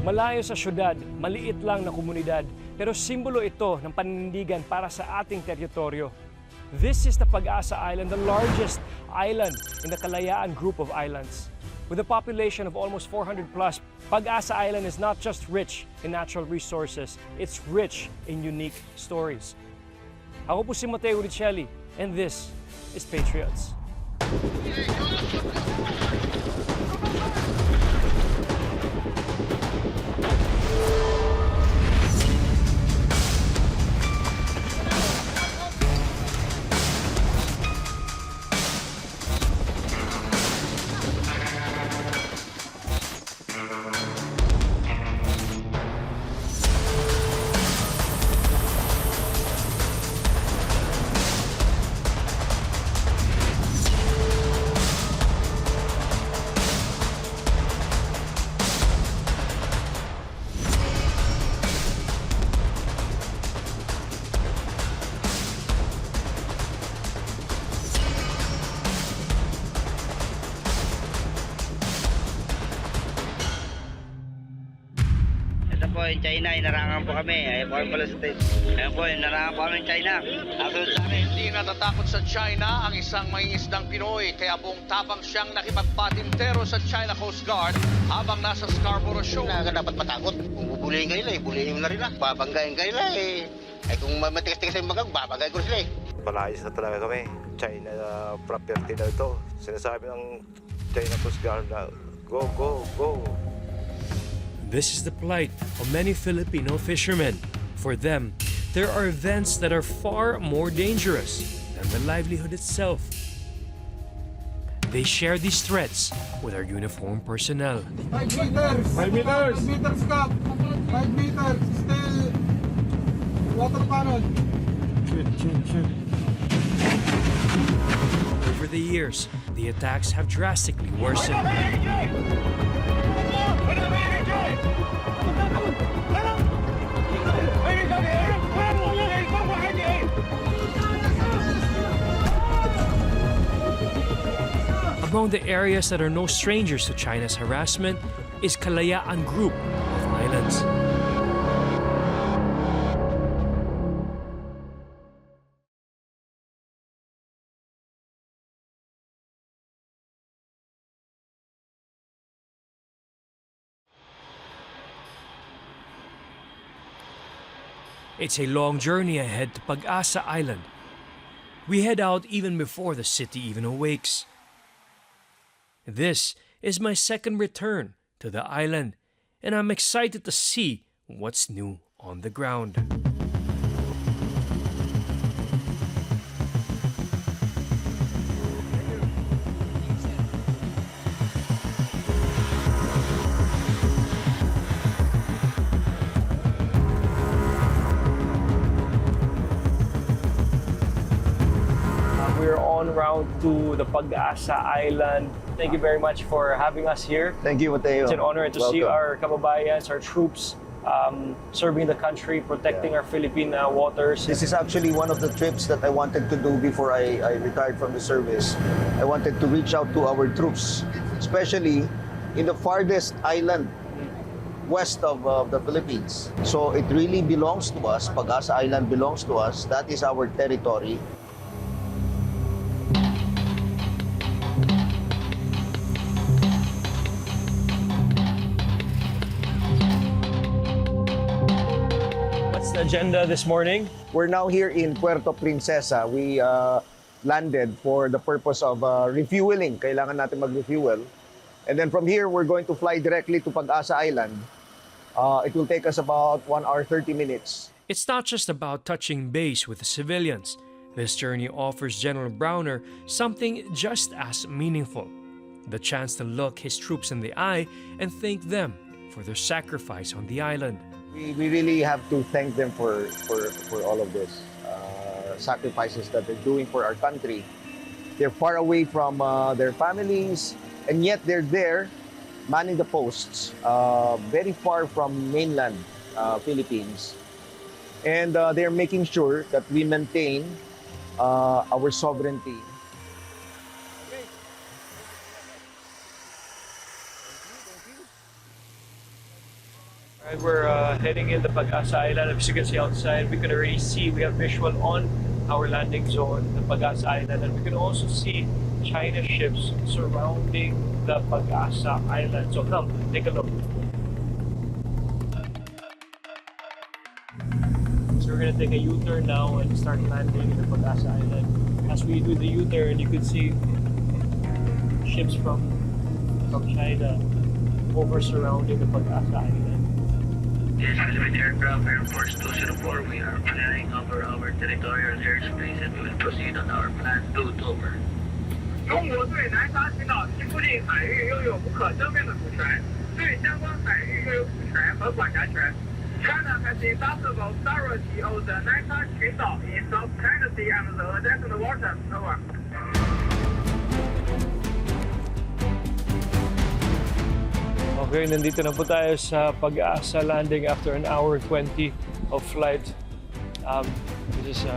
Malayo sa syudad, maliit lang na komunidad, pero simbolo ito ng paninindigan para sa ating teritoryo. This is the Pag-asa Island, the largest island in the Kalayaan group of islands. With a population of almost 400 plus, Pag-asa Island is not just rich in natural resources, it's rich in unique stories. Ako po si Mateo Richelli, and this is Patriots. Ito po yung China, inarangan po kami. Ayun po pala sa state. Ayun po, inarangan po kami ng China. Kasunod sa amin. Hindi natatakot sa China ang isang mangingisdang Pinoy, kaya buong tapang siyang nakipagpatintero sa China Coast Guard habang nasa Scarborough Shoal. Wala ka dapat matakot. Kung bubulihin kayo lang, bulihin mo na rin lang. Babanggayin kayo lang eh. Ay kung matigas-tigas yung bagang, babanggayin ko sila eh. Malayos na talaga kami. China property na ito. Sinasabi ng China Coast Guard na go, go, go. This is the plight of many Filipino fishermen. For them, there are events that are far more dangerous than the livelihood itself. They share these threats with our uniformed personnel. 5 meters! 5 meters! 5 meters cup! 5 meters! Still water cannon! Over the years, the attacks have drastically worsened. Among the areas that are no strangers to China's harassment is Kalayaan Group of islands. It's a long journey ahead to Pag-asa Island. We head out even before the city even awakes. This is my second return to the island, and I'm excited to see what's new on the ground. We're on route to the Pag-asa Island. Thank you very much for having us here. Thank you, Mateo. It's an honor to see Welcome. our kababayans, our troops, serving the country, protecting our Philippine waters. This is actually one of the trips that I wanted to do before I retired from the service. I wanted to reach out to our troops, especially in the farthest island west of the Philippines. So it really belongs to us. Pag-asa Island belongs to us. That is our territory. What's the agenda this morning? We're now here in Puerto Princesa. We landed for the purpose of refueling. Kailangan natin mag-refuel. And then from here, we're going to fly directly to Pag-asa Island. It will take us about 1 hour 30 minutes. It's not just about touching base with the civilians. This journey offers General Browner something just as meaningful. The chance to look his troops in the eye and thank them for their sacrifice on the island. We really have to thank them for all of this sacrifices that they're doing for our country. They're far away from their families, and yet they're there manning the posts, very far from mainland Philippines. And they're making sure that we maintain our sovereignty. And we're heading in the Pag-asa Island. As you can see outside, we can already see, we have visual on our landing zone, the Pag-asa Island. And we can also see China ships surrounding the Pag-asa Island. So come, take a look. So we're gonna take a U-turn now and start landing in the Pag-asa Island. As we do the U-turn, you can see ships from China over surrounding the Pag-asa Island. Yes, with aircraft Air Force 204, we are flying over our territorial airspace and we will proceed on our planned route over. 中国对南沙群岛西附近海域拥有不可争辩的主权，对相关海域拥有主权和管辖权。China has the absolute authority over the Nansha 群岛 in South China Sea and the adjacent waters. Over. Okay, nandito na po tayo sa Pag-asa landing after an hour 20 of flight. This is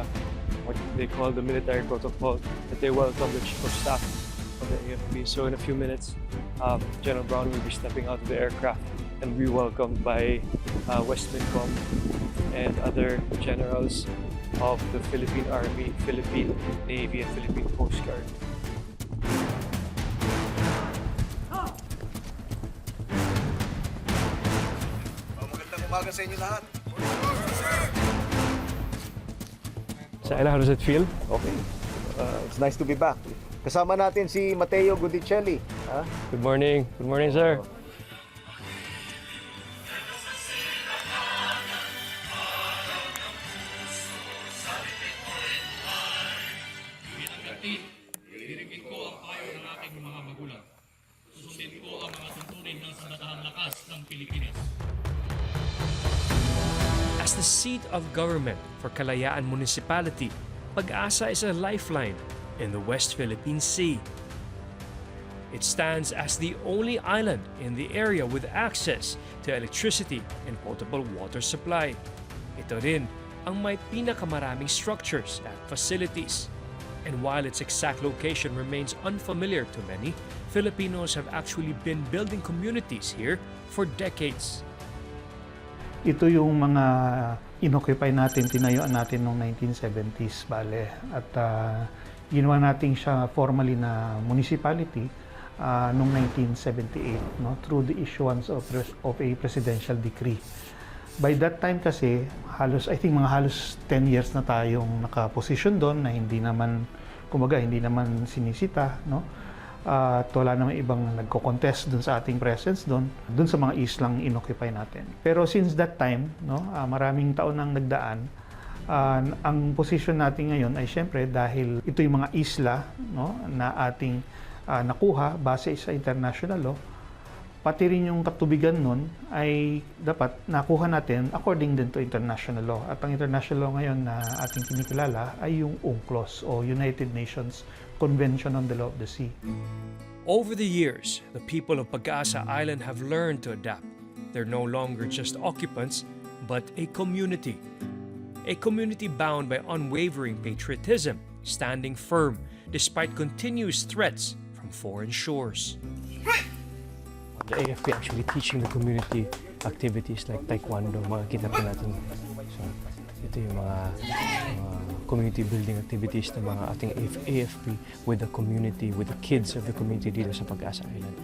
what they call the military protocol that they welcome the chief of staff of the AFP. So in a few minutes, General Brown will be stepping out of the aircraft and be welcomed by West Vietcom and other generals of the Philippine Army, Philippine Navy, and Philippine Coast Guard. Magandang umaga sa inyo lahat. Saila, how does it feel? Okay. It's nice to be back. Kasama natin si Matteo Gudicelli. Good morning. Good morning, sir. As the seat of government for Kalayaan Municipality, Pag-asa is a lifeline in the West Philippine Sea. It stands as the only island in the area with access to electricity and potable water supply. Ito rin ang may pinakamaraming structures at facilities. And while its exact location remains unfamiliar to many, Filipinos have actually been building communities here for decades. Ito yung mga inoccupy natin, tinayuan natin noong 1970s, bale. At ginawa natin siya formally na municipality noong 1978, no, through the issuance of a presidential decree. By that time kasi, I think mga halos 10 years na tayong nakaposisyon doon na hindi naman, kumbaga, hindi naman sinisita, no? At wala naman ibang nagko-contest dun sa ating presence dun sa mga islang inoccupy natin. Pero since that time, no, maraming taon nang nagdaan, ang position natin ngayon ay syempre dahil ito yung mga isla, no, na ating nakuha base sa international law, pati rin yung katubigan nun ay dapat nakuha natin according din to international law. At ang international law ngayon na ating kinikilala ay yung UNCLOS o United Nations Convention on the Law of the Sea. Over the years, the people of Pag-asa Island have learned to adapt. They're no longer just occupants, but a community. A community bound by unwavering patriotism, standing firm despite continuous threats from foreign shores. The AFP actually teaching the community activities like taekwondo, makikita po natin. So, ito yung mga community building activities ng mga ating AFP with the community, with the kids of the community dito sa Pag-asa Island.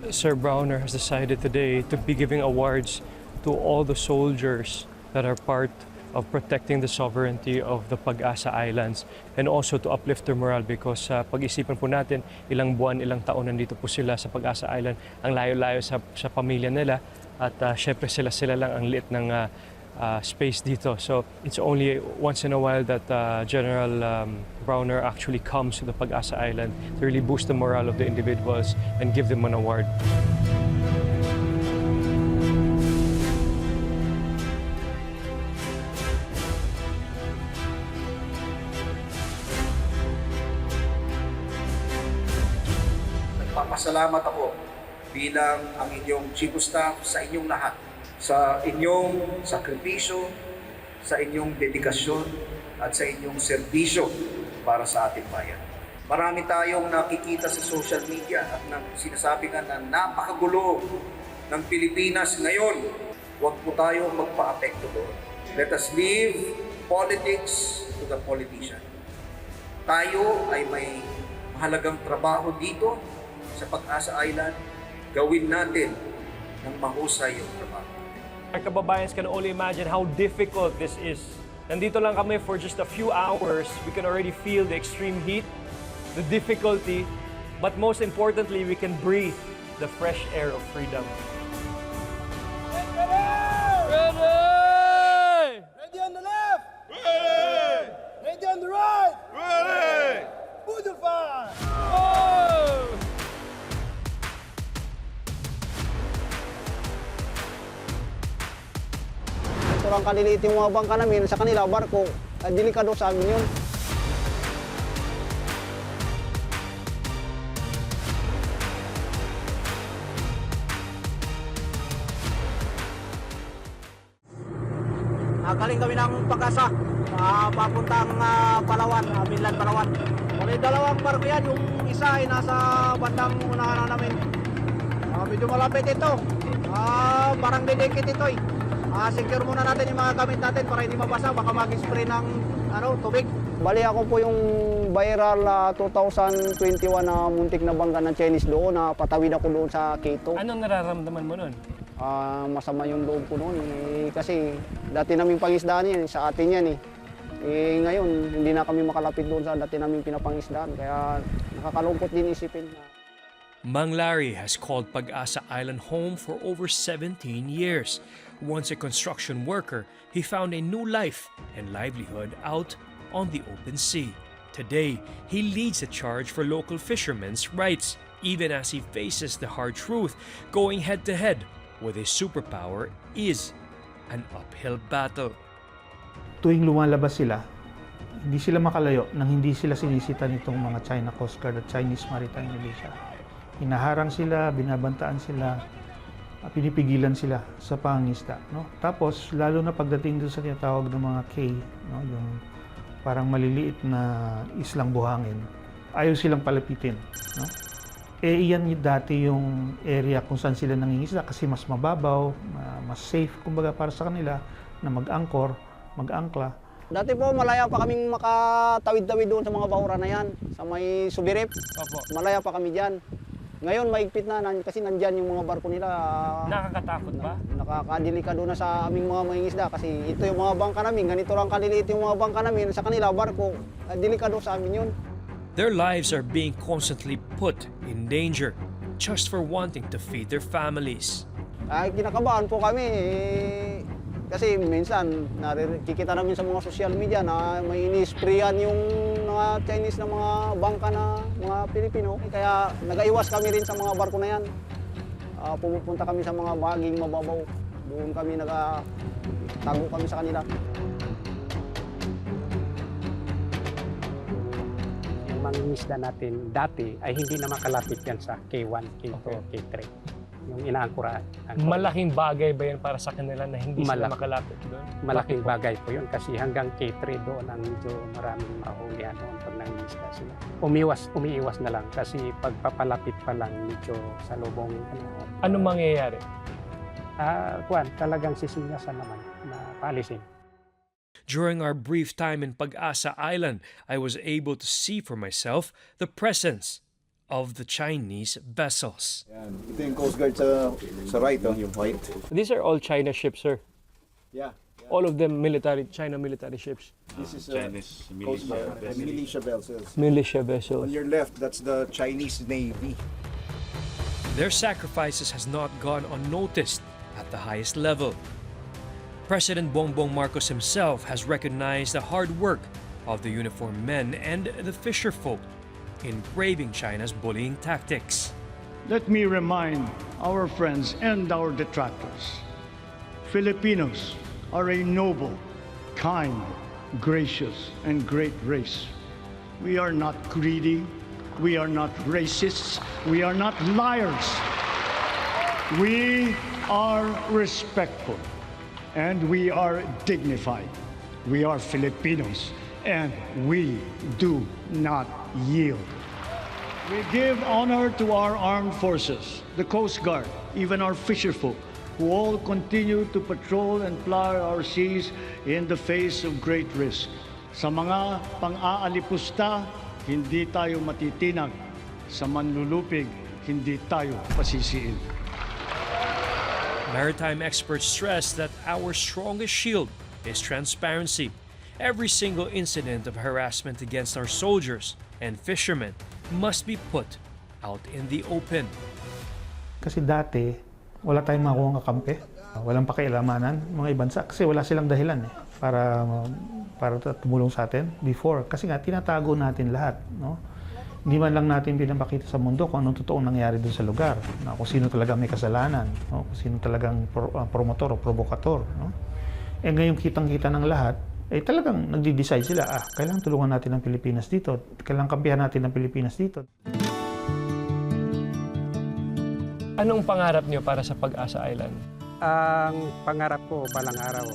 Sir Browner has decided today to be giving awards to all the soldiers that are part of protecting the sovereignty of the Pag-asa Islands and also to uplift their morale because pag-isipan po natin, ilang buwan, ilang taon nandito po sila sa Pag-asa Island, ang layo-layo sa pamilya nila at syempre sila lang ang liit ng space dito. So it's only once in a while that General Browner actually comes to the Pag-asa Island to really boost the morale of the individuals and give them an award. Nagpapasalamat ako bilang ang inyong chief of staff sa inyong lahat, sa inyong sakripisyo, sa inyong dedikasyon at sa inyong serbisyo para sa ating bayan. Marami tayong nakikita sa social media at sinasabi nga na napakagulo ng Pilipinas ngayon. Huwag po tayong magpa-apekto doon. Let us leave politics to the politician. Tayo ay may mahalagang trabaho dito sa Pag-asa Island. Gawin natin ng mahusay yung trabaho. Our kababayans can only imagine how difficult this is. Nandito lang kami for just a few hours. We can already feel the extreme heat, the difficulty, but most importantly, we can breathe the fresh air of freedom. Ready! Ready on the left! Ready! Ready on the right! Ready! Put the fire! Sobrang kaliliit yung mga bangka namin sa kanila, barko. Delikado sa amin yun. Galing kami ng Pag-asa, papuntang Palawan, Minlan, Palawan. May dalawang barko yan, yung isa ay nasa bandang unahan namin. Medyo malapit ito, parang didikit ito eh. Secure muna natin yung mga gamit natin para hindi mabasa, baka mag-spray ng tubig. Bali ako po yung viral 2021 na muntik na bangga ng Chinese doon, na patawid ako doon sa Keto. Anong nararamdaman mo nun? Masama yung loob ko noon kasi dati naming pangisdaan yan, sa atin yan ngayon hindi na kami makalapit doon sa dati naming pinapangisdaan, kaya nakakalungkot din isipin. Mang Larry has called Pag-asa Island home for over 17 years. Once a construction worker, he found a new life and livelihood out on the open sea. Today, he leads the charge for local fishermen's rights, even as he faces the hard truth, going head-to-head with a superpower is an uphill battle. Tuwing lumalabas sila, hindi sila makalayo nang hindi sila sinisita nitong mga China Coast Guard at Chinese Maritime Militia. Hinaharang sila, binabantaan sila, pinipigilan sila sa pangingisda. No? Tapos, lalo na pagdating doon sa tinatawag ng mga K, yung parang maliliit na islang buhangin, ayaw silang palapitin. No? Iyan dati yung area kung saan sila nangingisda kasi mas mababaw, mas safe, kumbaga para sa kanila na mag-angkor, mag-angkla. Dati po malaya pa kaming makatawid-tawid doon sa mga bahura na yan, sa may Subirip. Opo. Malaya pa kami dyan. Ngayon maigpit na kasi nandyan yung mga barko nila. Nakakatakot ba? Nakakadelikado na sa aming mga mangingisda kasi ito yung mga bangka namin, ganito lang kaliliit yung mga bangka namin, sa kanila barko, delikado sa amin yun. Their lives are being constantly put in danger just for wanting to feed their families. Kinakabahan po kami kasi minsan nakikita namin sa mga social media na may inisprayan yung mga Chinese na mga bangka na mga Pilipino. Kaya nag-aiwas kami rin sa mga barko na yan. Pumupunta kami sa mga bahaging mababaw. Doon kami nagtago kami sa kanila. Yung mangingisda natin dati ay hindi na makalapit yan sa K1, K2, K3. Yung inaangkurahan. Malaking bagay ba yan para sa kanila na hindi sila makalapit doon? Malaking bagay po yun kasi hanggang K3 doon ang medyo maraming mahulihan doon pag nangingisda sila. Umiiwas na lang kasi pagpapalapit pa lang medyo sa lubong. Ano mangyayari? Talagang sisinyasan naman na paalisin. During our brief time in Pag-asa Island, I was able to see for myself the presence of the Chinese vessels. Yan. Ito yung Coast Guard sa right, yung white. These are all China ships, sir. Yeah. All of them China military ships. This is Chinese militia vessels. Militia vessels. On your left, that's the Chinese Navy. Their sacrifices has not gone unnoticed at the highest level. President Bongbong Marcos himself has recognized the hard work of the uniformed men and the fisherfolk in braving China's bullying tactics. Let me remind our friends and our detractors, Filipinos are a noble, kind, gracious, and great race. We are not greedy, we are not racists, we are not liars. We are respectful, and we are dignified. We are Filipinos, and we do not yield. We give honor to our armed forces, the Coast Guard, even our fisherfolk, who all continue to patrol and ply our seas in the face of great risk. Sa mga pang-aalipusta, hindi tayo matitinag. Sa manlulupig, hindi tayo pasisiin. Maritime experts stress that our strongest shield is transparency. Every single incident of harassment against our soldiers and fishermen must be put out in the open. Kasi dati, wala tayong makuha kakampi. Walang pakialamanan mga ibansa kasi wala silang dahilan para tumulong sa atin before. Kasi nga, tinatago natin lahat. No? Hindi man lang natin pinapakita sa mundo kung anong totoong nangyari doon sa lugar. No? Kung sino talaga may kasalanan. No? Kung sino talagang promotor o provokator. No? Eh ngayon kitang-kita ng lahat, eh talagang nagdi-decide sila, kailangan tulungan natin ang Pilipinas dito. Kailangan kampihan natin ang Pilipinas dito. Anong pangarap niyo para sa Pag-asa Island? Ang pangarap ko balang araw,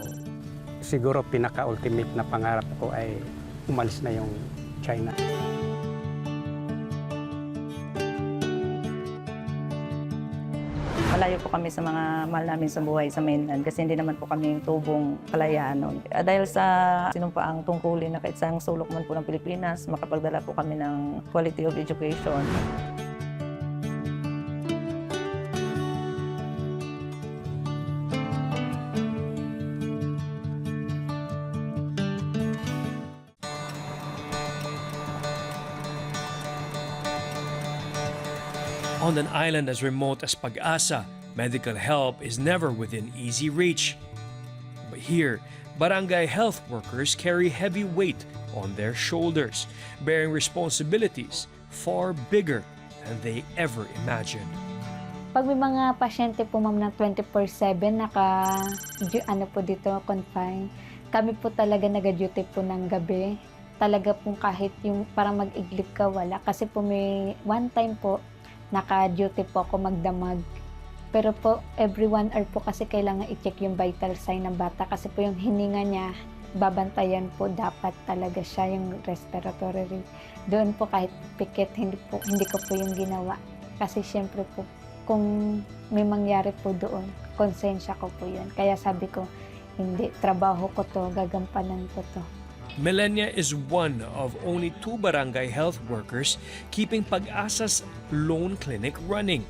siguro pinaka-ultimate na pangarap ko ay umalis na yung China. Malayo po kami sa mga mahal namin sa buhay sa mainland kasi hindi naman po kami yung tubong kalayaan noon. Dahil sa sinumpaang tungkulin na kahit saang sulok man po ng Pilipinas, makapagdala po kami ng quality of education. On an island as remote as Pag-asa, medical help is never within easy reach. But here, barangay health workers carry heavy weight on their shoulders, bearing responsibilities far bigger than they ever imagined. Pag may mga pasyente po ma'am na 24/7 confine, kami po talaga nag-duty po ng gabi. Talaga po kahit yung parang mag-iglip ka wala. Kasi po may one time po, naka-duty po ako magdamag. Pero po, every 1 hour po kasi kailangan i-check yung vital sign ng bata kasi po yung hininga niya, babantayan po dapat talaga siya yung respiratory rate. Doon po kahit pikit, hindi ko po yung ginawa. Kasi syempre po, kung may mangyari po doon, konsensya ko po yun. Kaya sabi ko, hindi, trabaho ko to, gagampanan ko to. Milenia is one of only 2 barangay health workers keeping Pag-asa's lone clinic running.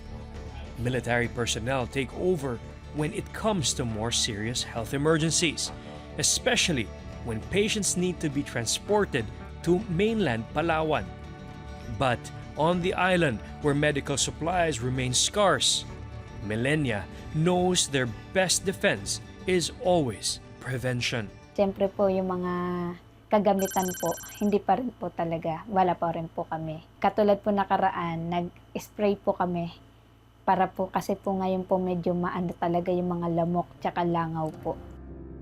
Military personnel take over when it comes to more serious health emergencies, especially when patients need to be transported to mainland Palawan. But on the island where medical supplies remain scarce, Milenia knows their best defense is always prevention. Siyempre po yung mga kagamitan po, hindi pa rin po talaga, wala pa rin po kami. Katulad po nakaraan, nag-spray po kami para po kasi po ngayon po medyo maano talaga yung mga lamok tsaka langaw po.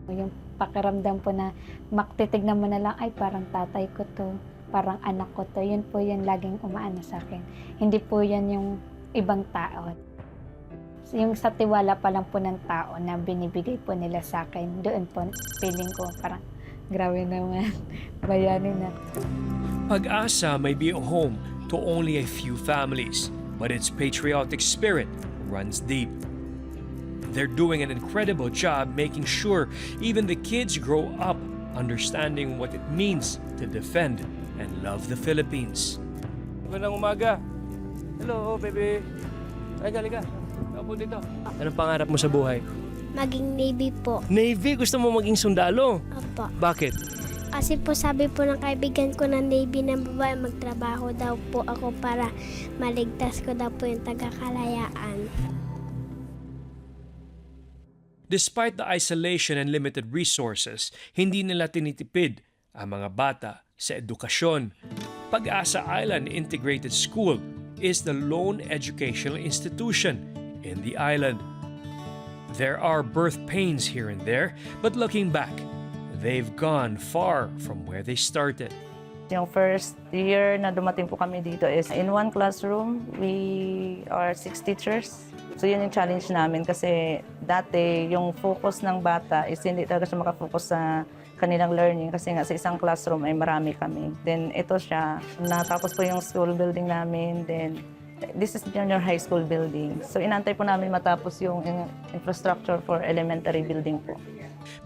Yung pakiramdam po na maktitignan mo na lang, ay parang tatay ko to, parang anak ko to, yun po yan laging umaano sa akin. Hindi po yan yung ibang tao. Yung sa tiwala pa lang po ng tao na binibigay po nila sa akin, doon po feeling ko parang grabe naman, bayani na. Pag-asa may be a home to only a few families, but its patriotic spirit runs deep. They're doing an incredible job making sure even the kids grow up understanding what it means to defend and love the Philippines. Magandang umaga. Hello, baby. Halika. Ako dito. Anong pangarap mo sa buhay? Maging Navy po. Navy? Gusto mo maging sundalo? Opo. Bakit? Kasi po sabi po ng kaibigan ko ng Navy ng babae, magtrabaho daw po ako para maligtas ko daw po yung taga-kalayaan. Despite the isolation and limited resources, hindi nila tinitipid ang mga bata sa edukasyon. Pag-asa Island Integrated School is the lone educational institution in the island. There are birth pains here and there, but looking back, they've gone far from where they started. Yung first year na dumating po kami dito is in one classroom, we are 6 teachers. So yun yung challenge namin kasi dati yung focus ng bata is hindi talaga siya makafocus sa kanilang learning kasi nga sa isang classroom ay marami kami. Then ito siya, natapos po yung school building namin, then this is junior high school building. So inantay po namin matapos yung infrastructure for elementary building po.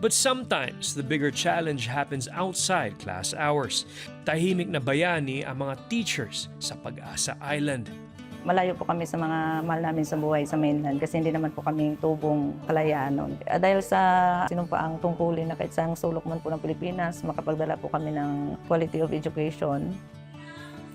But sometimes, the bigger challenge happens outside class hours. Tahimik na bayani ang mga teachers sa Pag-asa Island. Malayo po kami sa mga mahal namin sa buhay sa mainland kasi hindi naman po kami tubong kalayaan noon. Dahil sa sinumpaang tungkulin na kahit saang sulok man po ng Pilipinas, makapagdala po kami ng quality of education.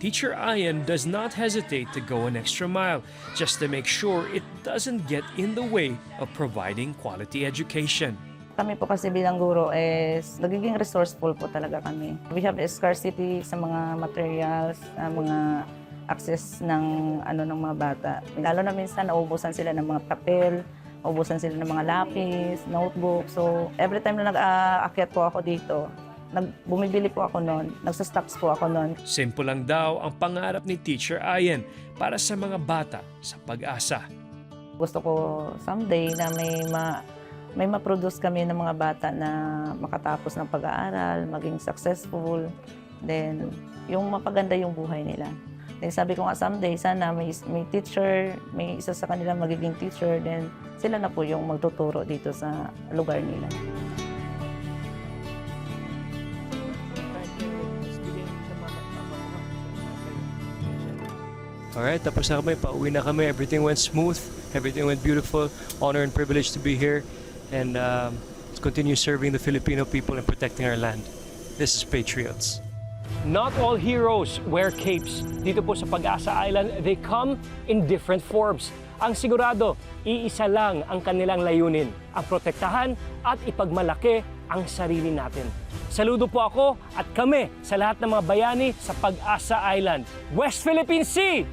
Teacher Ian does not hesitate to go an extra mile just to make sure it doesn't get in the way of providing quality education. Kami po kasi bilang guro is nagiging resourceful po talaga kami. We have a scarcity sa mga materials, mga access ng ng mga bata. Lalo na minsan nauubusan sila ng mga papel, nauubusan sila ng mga lapis, notebook. So every time na nag-aakyat po ako dito, bumibili po ako noon, nagsastocks po ako noon. Simple lang daw ang pangarap ni Teacher Ian para sa mga bata sa Pag-asa. Gusto ko someday na may ma-produce kami ng mga bata na makatapos ng pag-aaral, maging successful, then yung mapaganda yung buhay nila. Then sabi ko nga someday, sana may teacher, may isa sa kanila magiging teacher, then sila na po yung magtuturo dito sa lugar nila. Alright, tapos na kami, pauwi na kami. Everything went smooth, everything went beautiful. Honor and privilege to be here. And let's continue serving the Filipino people and protecting our land. This is Patriots. Not all heroes wear capes. Dito po sa Pag-asa Island, they come in different forms. Ang sigurado, iisa lang ang kanilang layunin, ang protektahan at ipagmalaki ang sarili natin. Saludo po ako at kami sa lahat ng mga bayani sa Pag-asa Island, West Philippine Sea!